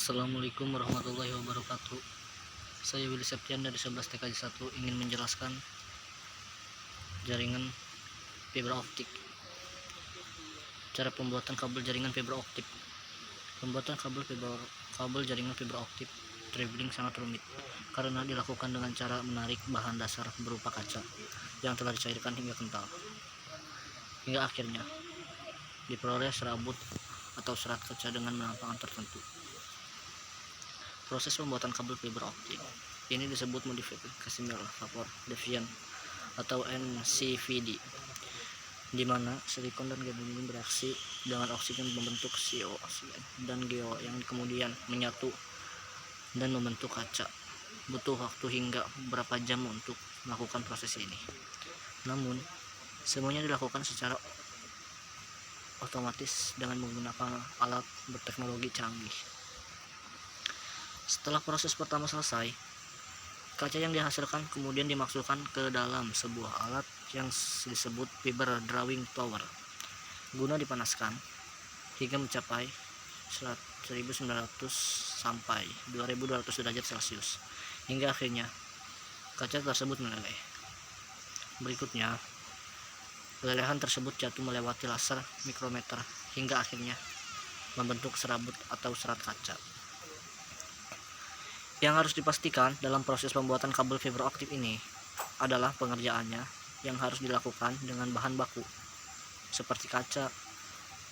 Assalamualaikum warahmatullahi wabarakatuh. Saya Willy Septian dari 11 TKJ 1 ingin menjelaskan jaringan fiber optik. Cara pembuatan kabel jaringan fiber optik. Pembuatan kabel jaringan fiber optik traveling sangat rumit karena dilakukan dengan cara menarik bahan dasar berupa kaca yang telah dicairkan hingga kental, hingga akhirnya diperoleh serabut atau serat kaca dengan penampakan tertentu. Proses pembuatan kabel fiber optik ini disebut modifikasi Miller vapor diffusion atau MCVD, di mana silikon dan gadolinium bereaksi dengan oksigen membentuk CO dan GO yang kemudian menyatu dan membentuk kaca. Butuh waktu hingga beberapa jam untuk melakukan proses ini. Namun, semuanya dilakukan secara otomatis dengan menggunakan alat berteknologi canggih. Setelah proses pertama selesai, kaca yang dihasilkan kemudian dimasukkan ke dalam sebuah alat yang disebut fiber drawing tower guna dipanaskan hingga mencapai 1900 sampai 2200 derajat Celcius hingga akhirnya kaca tersebut meleleh. Berikutnya, lelehan tersebut jatuh melewati laser mikrometer hingga akhirnya membentuk serabut atau serat kaca. Yang harus dipastikan dalam proses pembuatan kabel fiber optik ini adalah pengerjaannya yang harus dilakukan dengan bahan baku seperti kaca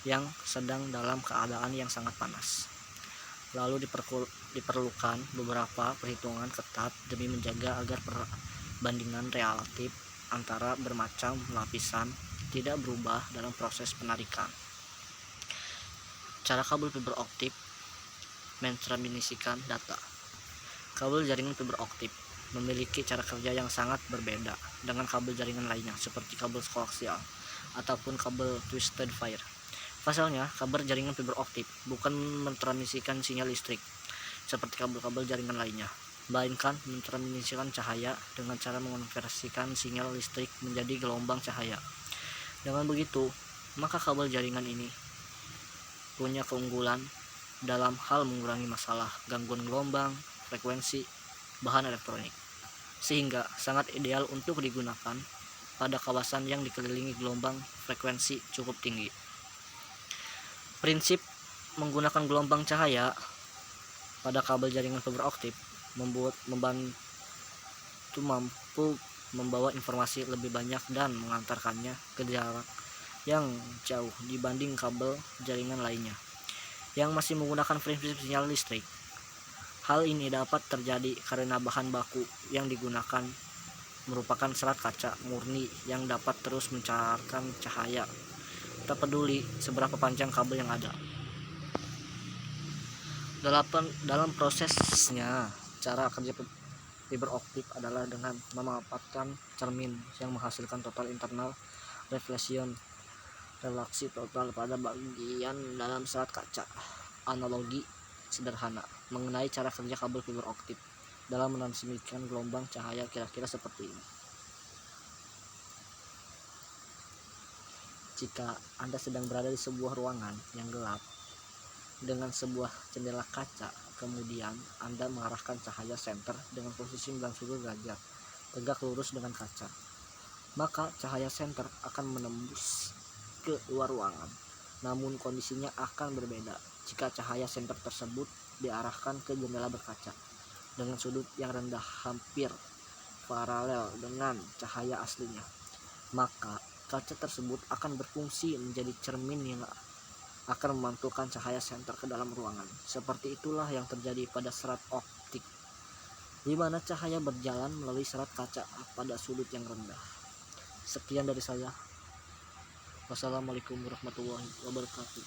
yang sedang dalam keadaan yang sangat panas. Lalu diperlukan beberapa perhitungan ketat demi menjaga agar perbandingan relatif antara bermacam lapisan tidak berubah dalam proses penarikan. Cara kabel fiber optik mentransmisikan data. Kabel jaringan fiber optik memiliki cara kerja yang sangat berbeda dengan kabel jaringan lainnya seperti kabel koaksial ataupun kabel twisted pair. Pasalnya, kabel jaringan fiber optik bukan mentransmisikan sinyal listrik seperti kabel-kabel jaringan lainnya, melainkan mentransmisikan cahaya dengan cara mengonversikan sinyal listrik menjadi gelombang cahaya. Dengan begitu, maka kabel jaringan ini punya keunggulan dalam hal mengurangi masalah gangguan gelombang, frekuensi, bahan elektronik, sehingga sangat ideal untuk digunakan pada kawasan yang dikelilingi gelombang frekuensi cukup tinggi. Prinsip menggunakan gelombang cahaya pada kabel jaringan fiber optik membantu mampu membawa informasi lebih banyak dan mengantarkannya ke jarak yang jauh dibanding kabel jaringan lainnya yang masih menggunakan prinsip sinyal listrik. Hal ini dapat terjadi karena bahan baku yang digunakan merupakan serat kaca murni yang dapat terus mencarkan cahaya, tak peduli seberapa panjang kabel yang ada. Dalam prosesnya, cara kerja fiber optik adalah dengan memanfaatkan cermin yang menghasilkan total internal reflection relaksi total pada bagian dalam serat kaca. Analogi sederhana mengenai cara kerja kabel fiber optik dalam mentransmisikan gelombang cahaya kira-kira seperti ini. Jika Anda sedang berada di sebuah ruangan yang gelap dengan sebuah jendela kaca, kemudian Anda mengarahkan cahaya senter dengan posisi 90 derajat tegak lurus dengan kaca, maka cahaya senter akan menembus ke luar ruangan. Namun kondisinya akan berbeda jika cahaya senter tersebut diarahkan ke jendela berkaca dengan sudut yang rendah hampir paralel dengan cahaya aslinya. Maka kaca tersebut akan berfungsi menjadi cermin yang akan memantulkan cahaya senter ke dalam ruangan. Seperti itulah yang terjadi pada serat optik, di mana cahaya berjalan melalui serat kaca pada sudut yang rendah. Sekian dari saya. Wassalamualaikum warahmatullahi wabarakatuh.